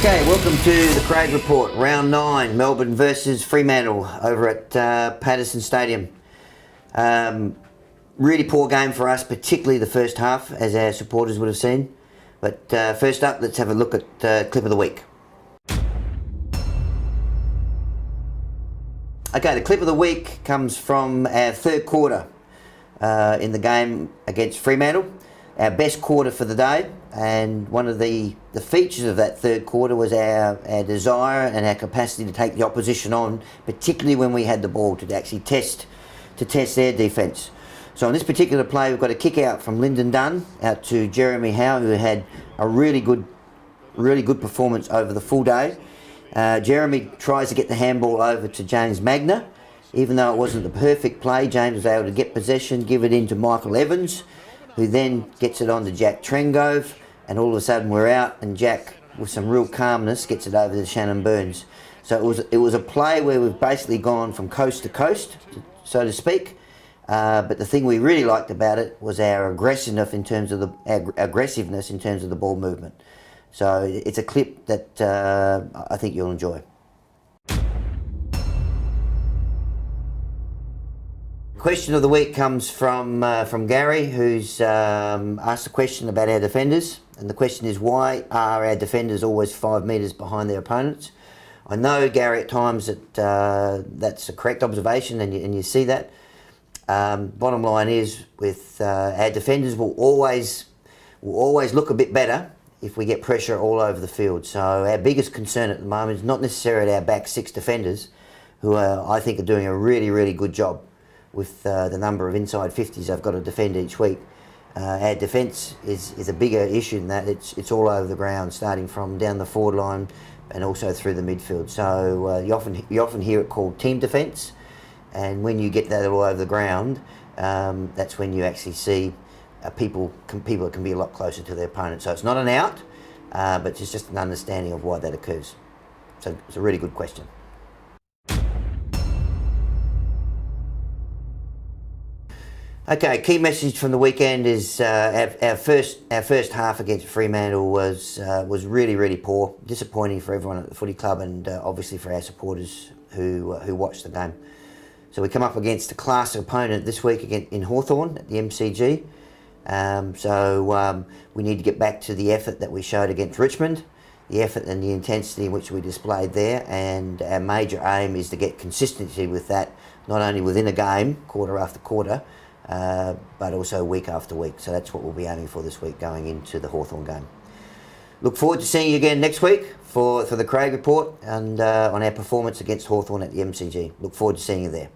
Okay, welcome to the Craig Report, round 9, Melbourne versus Fremantle over at Patterson Stadium. Really poor game for us, particularly the first half, as our supporters would have seen. But first up, let's have a look at Clip of the Week. Okay, the Clip of the Week comes from our third quarter in the game against Fremantle. Our best quarter for the day, and one of the features of that third quarter was our desire and our capacity to take the opposition on, particularly when we had the ball, to actually test their defence. So in this particular play, we've got a kick out from Lyndon Dunn out to Jeremy Howe, who had a really good performance over the full day. Jeremy tries to get the handball over to James Magner. Even though it wasn't the perfect play, James was able to get possession, give it into Michael Evans, who then gets it on to Jack Trengove, and all of a sudden we're out, and Jack, with some real calmness, gets it over to Shannon Burns. So it was a play where we've basically gone from coast to coast, so to speak. But the thing we really liked about it was our aggressiveness in terms of the ball movement. So it's a clip that I think you'll enjoy. Question of the week comes from Gary, who's asked a question about our defenders, and the question is, why are our defenders always 5 metres behind their opponents? I know, Gary, at times that that's a correct observation, and you see that. Bottom line is, with our defenders will always look a bit better if we get pressure all over the field. So our biggest concern at the moment is not necessarily our back 6 defenders, who I think are doing a really good job with the number of inside 50s I've got to defend each week. Our defence is a bigger issue than that. It's all over the ground, starting from down the forward line and also through the midfield. So you often hear it called team defence, and when you get that all over the ground, that's when you actually see people can be a lot closer to their opponent. So it's not an out, but it's just an understanding of why that occurs. So it's a really good question. Okay, key message from the weekend is our first half against Fremantle was really poor, disappointing for everyone at the footy club, and obviously for our supporters who watched the game. So we come up against a class opponent this week again in Hawthorn at the MCG. So we need to get back to the effort that we showed against Richmond, the effort and the intensity in which we displayed there, and our major aim is to get consistency with that, not only within a game, quarter after quarter, but also week after week. So that's what we'll be aiming for this week going into the Hawthorn game. Look forward to seeing you again next week for the Craig Report and on our performance against Hawthorn at the MCG. Look forward to seeing you there.